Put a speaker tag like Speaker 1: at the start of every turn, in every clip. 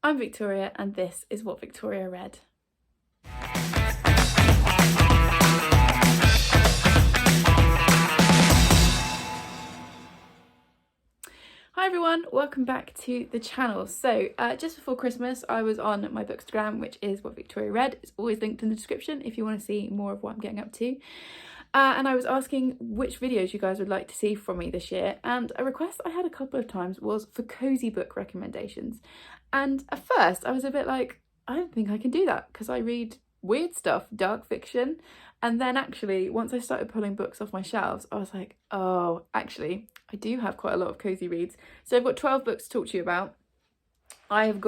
Speaker 1: I'm Victoria and this is What Victoria Read. Hi everyone, welcome back to the channel. So just before Christmas I was on my Bookstagram, which is What Victoria Read. It's always linked in the description if you want to see more of what I'm getting up to. And I was asking which videos you guys would like to see from me this year, and a request I had a couple of times was for cozy book recommendations. And at first I was a bit like, I don't think I can do that because I read weird stuff, dark fiction. And then actually once I started pulling books off my shelves, I was like, oh, actually I do have quite a lot of cozy reads. So I've got 12 books to talk to you about. I'm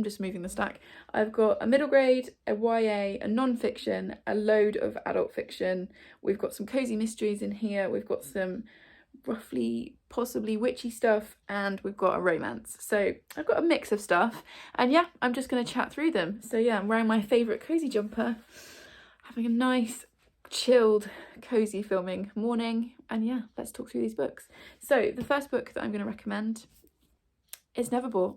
Speaker 1: just moving the stack. I've got a middle grade, a YA, a non-fiction, a load of adult fiction. We've got some cozy mysteries in here. We've got some roughly possibly witchy stuff, and we've got a romance. So I've got a mix of stuff, and yeah, I'm just going to chat through them. So yeah, I'm wearing my favourite cozy jumper, having a nice chilled cozy filming morning, and yeah, let's talk through these books. So the first book that I'm going to recommend is Nevermore.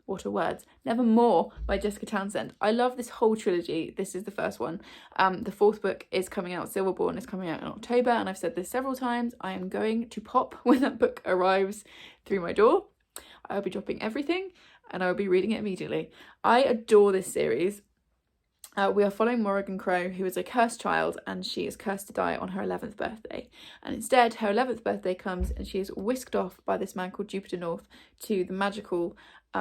Speaker 1: What are words? Nevermore by Jessica Townsend. I love this whole trilogy. This is the first one. The fourth book is coming out. Silverborn is coming out in October, and I've said this several times. I am going to pop when that book arrives through my door. I'll be dropping everything and I will be reading it immediately. I adore this series. We are following Morrigan Crow, who is a cursed child, and she is cursed to die on her 11th birthday. And instead, her 11th birthday comes and she is whisked off by this man called Jupiter North to the magical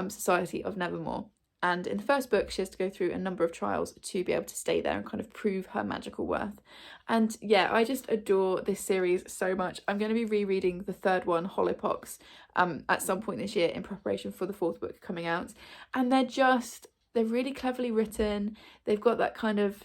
Speaker 1: society of Nevermore. And in the first book, she has to go through a number of trials to be able to stay there and kind of prove her magical worth. And yeah, I just adore this series so much. I'm going to be rereading the third one, Hollowpox, at some point this year in preparation for the fourth book coming out. And they're really cleverly written. They've got that kind of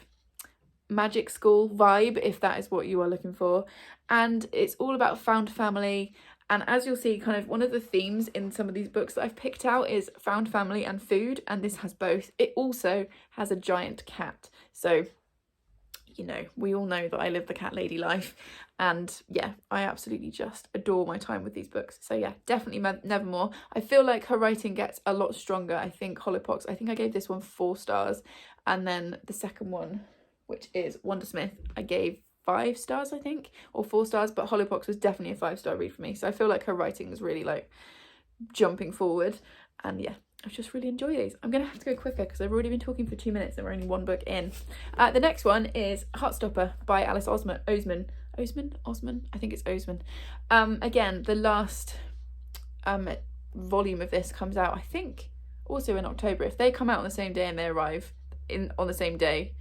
Speaker 1: magic school vibe, if that is what you are looking for. And it's all about found family. And as you'll see, kind of one of the themes in some of these books that I've picked out is found family and food. And this has both. It also has a giant cat. So, you know, we all know that I live the cat lady life. And yeah, I absolutely just adore my time with these books. So yeah, definitely Nevermore. I feel like her writing gets a lot stronger. I think Hollowpox, I think I gave this one 4 stars. And then the second one, which is Wondersmith, I gave 5 stars, I think, or 4 stars. But Hollowpox was definitely a 5-star read for me. So I feel like her writing is really like jumping forward. And yeah, I just really enjoy these. I'm going to have to go quicker because I've already been talking for 2 minutes and we're only one book in. The next one is Heartstopper by Alice Osman. I think it's Osman. Again, the last volume of this comes out, I think, also in October. If they come out on the same day and they arrive on the same day,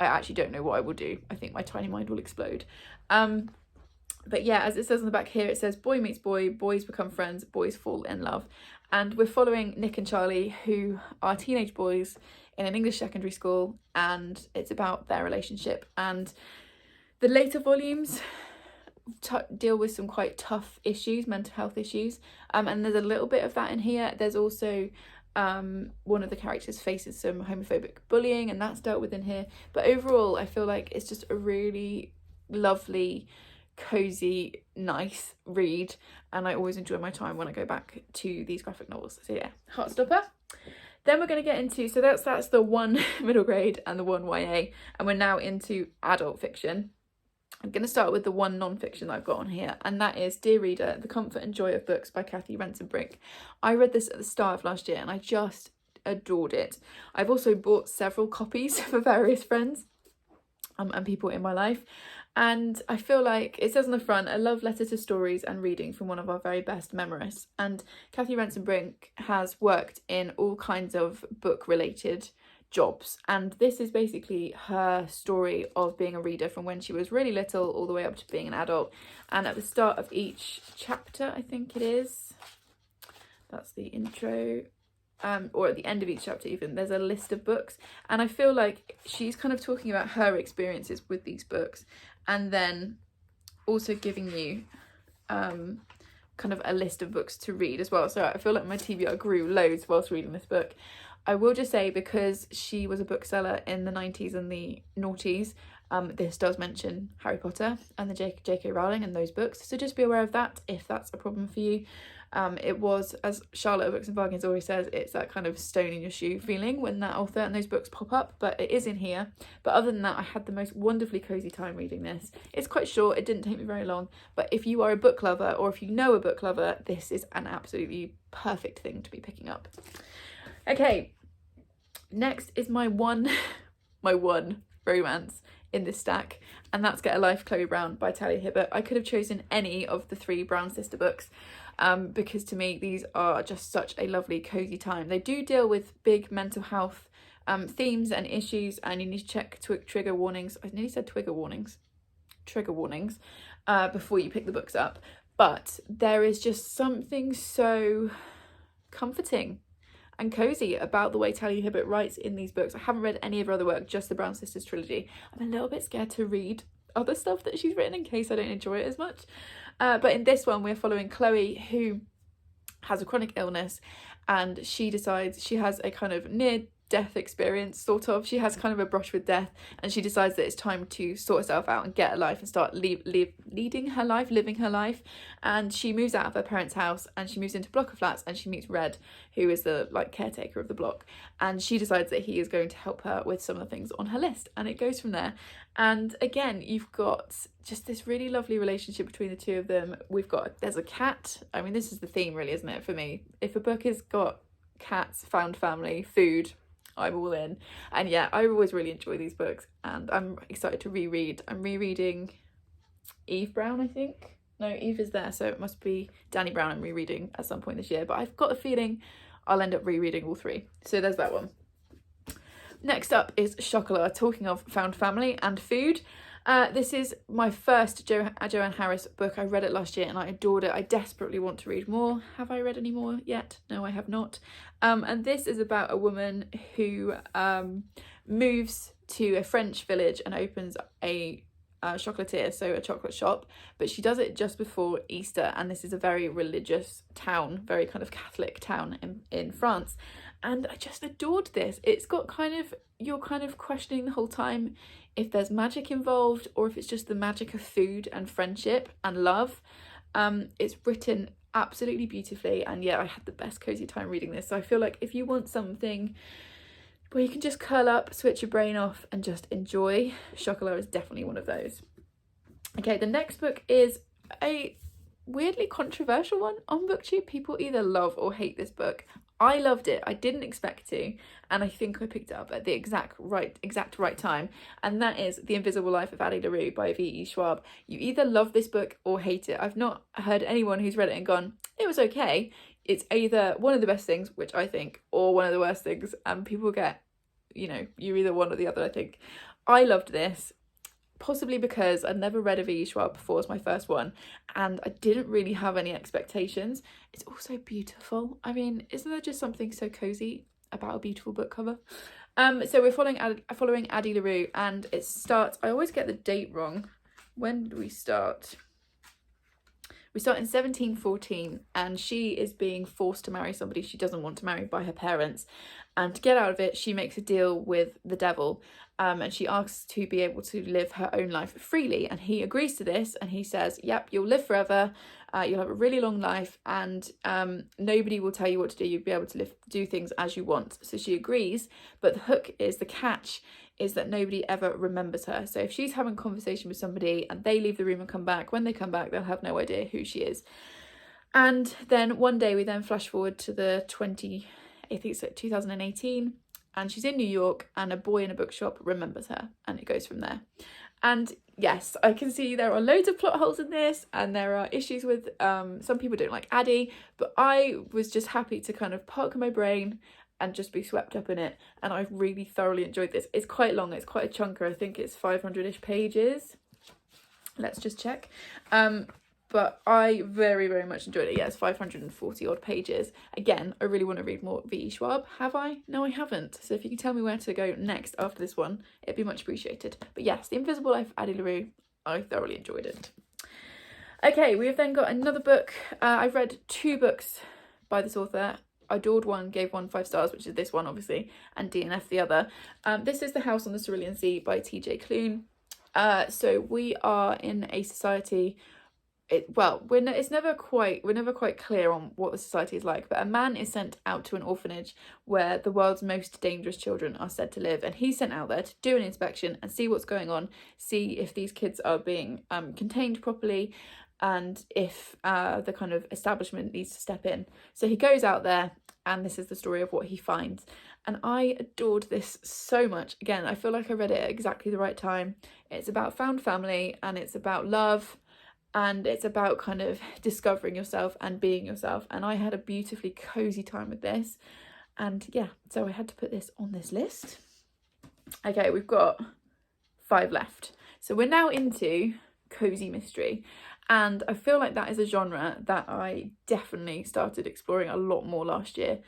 Speaker 1: I actually don't know what I will do. I think my tiny mind will explode. But yeah, as it says on the back here, it says boy meets boy, boys become friends, boys fall in love. And we're following Nick and Charlie, who are teenage boys in an English secondary school, and it's about their relationship. And the later volumes deal with some quite tough issues, mental health issues, and there's a little bit of that in here. There's also one of the characters faces some homophobic bullying, and that's dealt with in here. But overall, I feel like it's just a really lovely, cozy, nice read, and I always enjoy my time when I go back to these graphic novels. So yeah, Heartstopper. Then we're going to get into, so that's the one middle grade and the one YA, and we're now into adult fiction. I'm going to start with the one non-fiction that I've got on here, and that is Dear Reader, The Comfort and Joy of Books by Cathy Renson-Brink. I read this at the start of last year and I just adored it. I've also bought several copies for various friends and people in my life, and I feel like it says on the front, a love letter to stories and reading from one of our very best memorists. And Cathy Renson-Brink has worked in all kinds of book related jobs, and this is basically her story of being a reader from when she was really little all the way up to being an adult. And at the start of each chapter, I think it is, that's the intro, or at the end of each chapter even, there's a list of books, and I feel like she's kind of talking about her experiences with these books and then also giving you kind of a list of books to read as well. So I feel like my TBR grew loads whilst reading this book. I will just say, because she was a bookseller in the 90s and the noughties, this does mention Harry Potter and the J.K. Rowling and those books, so just be aware of that if that's a problem for you. It was, as Charlotte at Books and Bargains always says, it's that kind of stone in your shoe feeling when that author and those books pop up, but it is in here. But other than that, I had the most wonderfully cozy time reading this. It's quite short, it didn't take me very long, but if you are a book lover, or if you know a book lover, this is an absolutely perfect thing to be picking up. Okay, next is my one romance in this stack, and that's Get a Life, Chloe Brown by Talia Hibbert. I could have chosen any of the 3 Brown sister books, because to me these are just such a lovely cozy time. They do deal with big mental health themes and issues, and you need to check trigger warnings. I nearly said trigger warnings before you pick the books up, but there is just something so comforting and cozy about the way Talia Hibbert writes in these books. I haven't read any of her other work, just the Brown Sisters trilogy. I'm a little bit scared to read other stuff that she's written in case I don't enjoy it as much. But in this one, we're following Chloe, who has a chronic illness, and she decides she has a kind of near-death experience, sort of. She has kind of a brush with death, and she decides that it's time to sort herself out and get a life and start living her life. And she moves out of her parents' house, and she moves into a block of flats, and she meets Red, who is the caretaker of the block, and she decides that he is going to help her with some of the things on her list, and it goes from there. And again, you've got just this really lovely relationship between the two of them. There's a cat. I mean, this is the theme really, isn't it, for me? If a book has got cats, found family, food, I'm all in. And yeah, I always really enjoy these books, and I'm excited to reread. I'm rereading Eve Brown, I think. No, Eve is there, so it must be Danny Brown I'm rereading at some point this year, but I've got a feeling I'll end up rereading all 3. So there's that one. Next up is Chocolat, talking of found family and food. This is my first Joanne Harris book. I read it last year and I adored it. I desperately want to read more. Have I read any more yet? No, I have not. And this is about a woman who moves to a French village and opens a chocolatier, so a chocolate shop, but she does it just before Easter, and this is a very religious town, very kind of Catholic town in France, and I just adored this. It's got you're kind of questioning the whole time if there's magic involved or if it's just the magic of food and friendship and love. It's written absolutely beautifully, and yeah, I had the best cozy time reading this. So I feel like if you want something where you can just curl up, switch your brain off and just enjoy, Chocolat is definitely one of those. Okay, the next book is a weirdly controversial one on Booktube. People either love or hate this book. I loved it. I didn't expect to, and I think I picked it up at the exact right time, and that is The Invisible Life of Addie LaRue by V.E. Schwab. You either love this book or hate it. I've not heard anyone who's read it and gone, it was okay. It's either one of the best things, which I think, or one of the worst things, and people get, you're either one or the other, I think. I loved this, possibly because I'd never read a V.E. Schwab before. It was my first one, and I didn't really have any expectations. It's also beautiful. I mean, isn't there just something so cozy about a beautiful book cover? So we're following Addie LaRue, and it starts, I always get the date wrong. When do we start? We start in 1714, and she is being forced to marry somebody she doesn't want to marry by her parents. And to get out of it, she makes a deal with the devil, and she asks to be able to live her own life freely. And he agrees to this, and he says, yep, you'll live forever, you'll have a really long life, and nobody will tell you what to do. You'll be able to do things as you want. So she agrees, but the catch is that nobody ever remembers her. So if she's having a conversation with somebody and they leave the room and come back, when they come back, they'll have no idea who she is. And then one day we then flash forward to the 2018, and she's in New York, and a boy in a bookshop remembers her, and it goes from there. And yes, I can see there are loads of plot holes in this, and there are issues with some people don't like Addie, but I was just happy to kind of park my brain and just be swept up in it, and I really thoroughly enjoyed this. It's quite long, it's quite a chunker. I think it's 500-ish pages. Let's just check. But I very, very much enjoyed it. Yeah, it's 540 odd pages. Again, I really want to read more V.E. Schwab. Have I? No, I haven't. So if you can tell me where to go next after this one, it'd be much appreciated. But yes, The Invisible Life of Addie LaRue, I thoroughly enjoyed it. Okay, we have then got another book. I've read 2 books by this author. I adored one, gave one 5 stars, which is this one, obviously, and DNF the other. This is The House on the Cerulean Sea by T.J. Klune. So we are in a society it's never quite, we're never quite clear on what the society is like, but a man is sent out to an orphanage where the world's most dangerous children are said to live, and he's sent out there to do an inspection and see what's going on, see if these kids are being contained properly, and if the kind of establishment needs to step in. So he goes out there, and this is the story of what he finds. And I adored this so much. Again, I feel like I read it at exactly the right time. It's about found family, and it's about love, and it's about kind of discovering yourself and being yourself. And I had a beautifully cozy time with this. And yeah, so I had to put this on this list. Okay, we've got 5 left. So we're now into cozy mystery. And I feel like that is a genre that I definitely started exploring a lot more last year.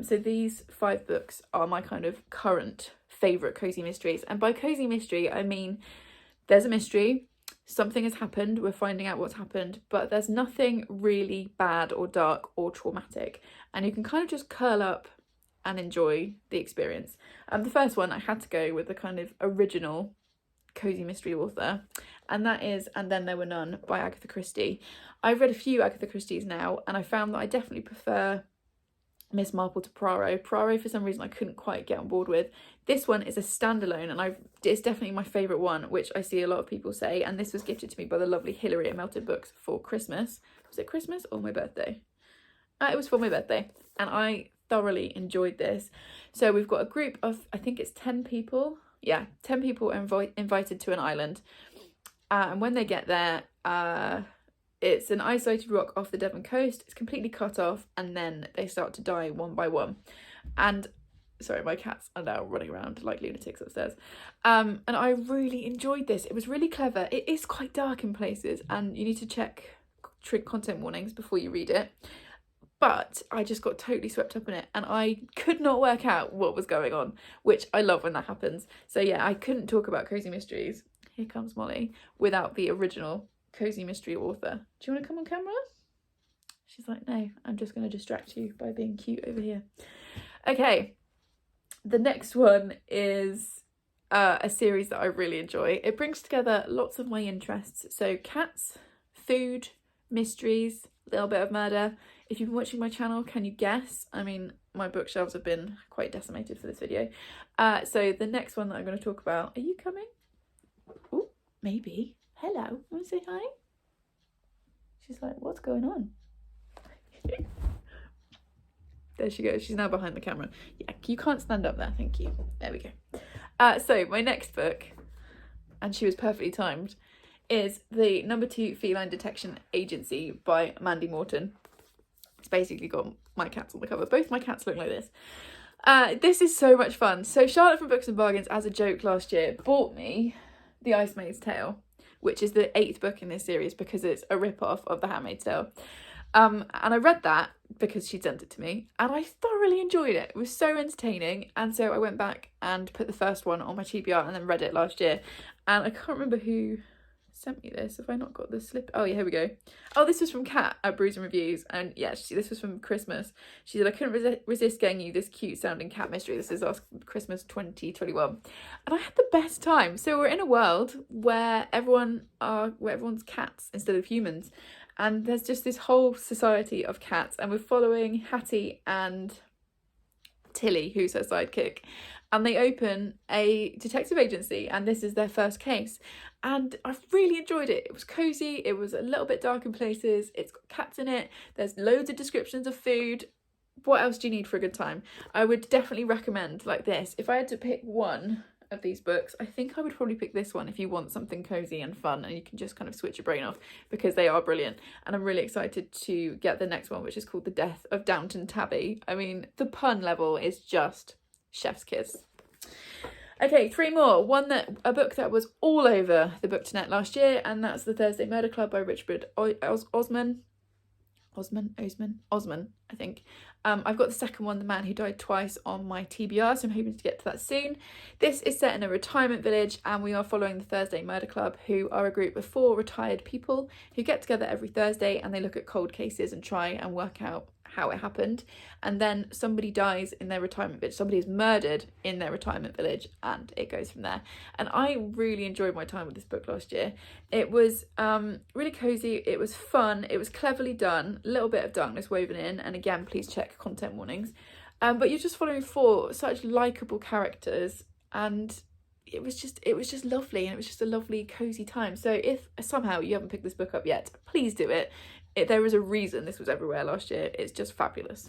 Speaker 1: So these 5 books are my kind of current favourite cozy mysteries. And by cozy mystery, I mean there's a mystery, something has happened, we're finding out what's happened, but there's nothing really bad or dark or traumatic. And you can kind of just curl up and enjoy the experience. The first one, I had to go with the kind of original cozy mystery author, and that is And Then There Were None by Agatha Christie. I've read a few Agatha Christie's now, and I found that I definitely prefer Miss Marple to Poirot. Poirot, for some reason, I couldn't quite get on board with. This one is a standalone, and it's definitely my favourite one, which I see a lot of people say, and this was gifted to me by the lovely Hilary at Melted Books for Christmas. Was it Christmas or my birthday? It was for my birthday, and I thoroughly enjoyed this. So we've got a group of, I think it's 10 people. Yeah, 10 people are invited to an island, and when they get there, it's an isolated rock off the Devon coast. It's completely cut off, and then they start to die one by one. And sorry, my cats are now running around like lunatics upstairs. And I really enjoyed this. It was really clever. It is quite dark in places, and you need to check content warnings before you read it. But I just got totally swept up in it, and I could not work out what was going on, which I love when that happens. So yeah, I couldn't talk about cozy mysteries, here comes Molly, without the original cozy mystery author. Do you want to come on camera? She's like, no, I'm just going to distract you by being cute over here. Okay, the next one is a series that I really enjoy. It brings together lots of my interests. So cats, food, mysteries, a little bit of murder. If you've been watching my channel, can you guess? I mean, my bookshelves have been quite decimated for this video. So the next one that I'm going to talk about, are you coming? Oh, maybe. Hello, want to say hi? She's like, what's going on? There she goes. She's now behind the camera. Yeah, you can't stand up there. Thank you. There we go. So my next book, and she was perfectly timed, is the #2 Feline Detection Agency by Mandy Morton. It's basically got my cats on the cover. Both my cats look like this. This is so much fun. So Charlotte from Books and Bargains, as a joke last year, bought me The Ice Maid's Tale, which is the 8th book in this series because it's a rip-off of The Handmaid's Tale. And I read that because she'd sent it to me, and I thoroughly enjoyed it. It was so entertaining, and so I went back and put the first one on my TBR and then read it last year. And I can't remember who sent me this. Have I not got the slip? Oh yeah, here we go. Oh, this was from Kat at Brews and Reviews, and yeah, this was from Christmas. She said, I couldn't resist getting you this cute sounding cat mystery. This is our Christmas 2021, and I had the best time. So we're in a world where everyone's cats instead of humans, and there's just this whole society of cats, and we're following Hattie and Tilly, who's her sidekick, and they open a detective agency, and this is their first case. And I've really enjoyed it. It was cozy, it was a little bit dark in places, it's got cats in it, there's loads of descriptions of food. What else do you need for a good time? I would definitely recommend like this. If I had to pick one of these books, I think I would probably pick this one if you want something cozy and fun and you can just kind of switch your brain off, because they are brilliant. And I'm really excited to get the next one, which is called The Death of Downton Tabby. I mean, the pun level is just chef's kiss. Okay, 3 more. A book that was all over the Book2Net last year, and that's The Thursday Murder Club by Richard Osman, I think. I've got the second one, The Man Who Died Twice, on my TBR, so I'm hoping to get to that soon. This is set in a retirement village, and we are following the Thursday Murder Club, who are a group of 4 retired people who get together every Thursday, and they look at cold cases and try and work out how it happened, and then somebody dies in their retirement village, somebody is murdered in their retirement village, and it goes from there. And I really enjoyed my time with this book last year. It was really cozy, it was fun, it was cleverly done, a little bit of darkness woven in, and again, please check content warnings. But you're just following 4 such likeable characters, and it was just lovely, and it was just a lovely cozy time. So if somehow you haven't picked this book up yet, please do it. There is a reason this was everywhere last year. It's just fabulous.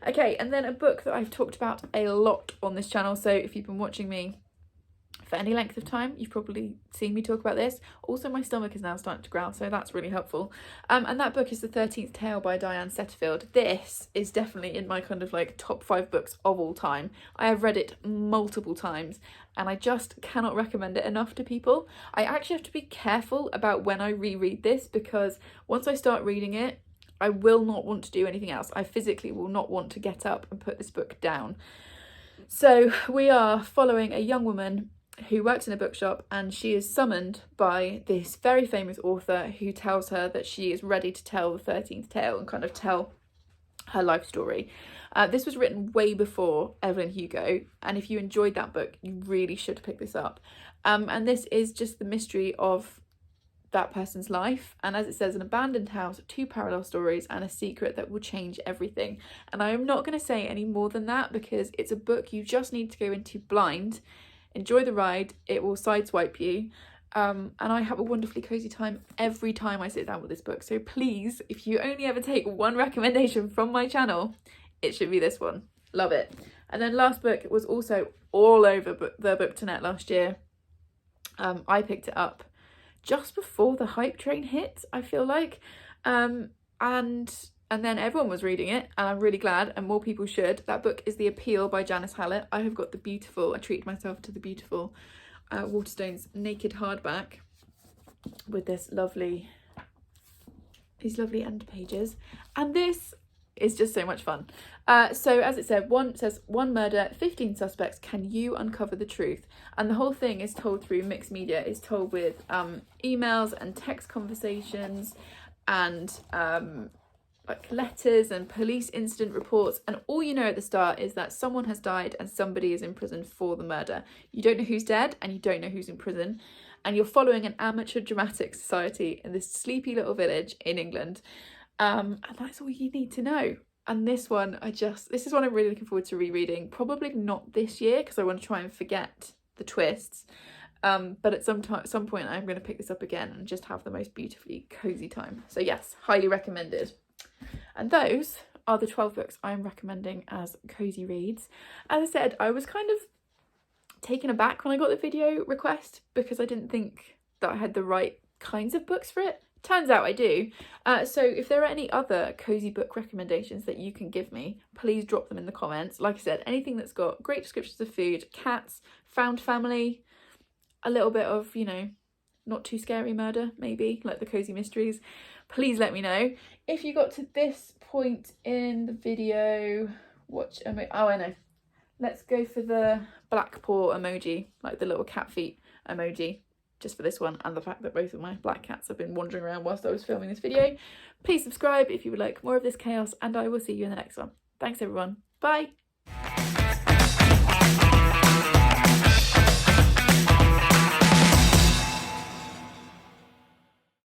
Speaker 1: Okay, and then a book that I've talked about a lot on this channel, so if you've been watching me for any length of time, you've probably seen me talk about this. Also, my stomach is now starting to growl, so that's really helpful. And that book is The 13th Tale by Diane Setterfield. This is definitely in my kind of like top 5 books of all time. I have read it multiple times, and I just cannot recommend it enough to people. I actually have to be careful about when I reread this, because once I start reading it, I will not want to do anything else. I physically will not want to get up and put this book down. So we are following a young woman who works in a bookshop, and she is summoned by this very famous author who tells her that she is ready to tell the 13th tale and kind of tell her life story. This was written way before Evelyn Hugo, and if you enjoyed that book, you really should pick this up. And this is just the mystery of that person's life, and as it says, an abandoned house, 2 parallel stories, and a secret that will change everything. And I am not going to say any more than that, because it's a book you just need to go into blind, enjoy the ride, it will sideswipe you, and I have a wonderfully cozy time every time I sit down with this book. So please, if you only ever take one recommendation from my channel, it should be this one. Love it. And then last book was also all over the Book2Net last year. I picked it up just before the hype train hit, I feel like, and then everyone was reading it, and I'm really glad, and more people should. That book is The Appeal by Janice Hallett. I have got the beautiful, I treated myself to the beautiful Waterstones naked hardback with these lovely end pages, and this is just so much fun. So as it said, one murder, 15 suspects, can you uncover the truth? And the whole thing is told through mixed media. It's told with emails and text conversations and like letters and police incident reports, and all you know at the start is that someone has died and somebody is in prison for the murder. You don't know who's dead and you don't know who's in prison, and you're following an amateur dramatic society in this sleepy little village in England, and that's all you need to know. And this is one I'm really looking forward to rereading, probably not this year because I want to try and forget the twists, but at some point I'm going to pick this up again and just have the most beautifully cozy time. So yes, highly recommended. And those are the 12 books I'm recommending as cozy reads. As I said, I was kind of taken aback when I got the video request because I didn't think that I had the right kinds of books for it. Turns out I do. So if there are any other cozy book recommendations that you can give me, please drop them in the comments. Like I said, anything that's got great descriptions of food, cats, found family, a little bit of, you know, not too scary murder, maybe, like the cozy mysteries, please let me know. If you got to this point in the video, oh, I know. Let's go for the black paw emoji, like the little cat feet emoji, just for this one, and the fact that both of my black cats have been wandering around whilst I was filming this video. Please subscribe if you would like more of this chaos, and I will see you in the next one. Thanks everyone. Bye.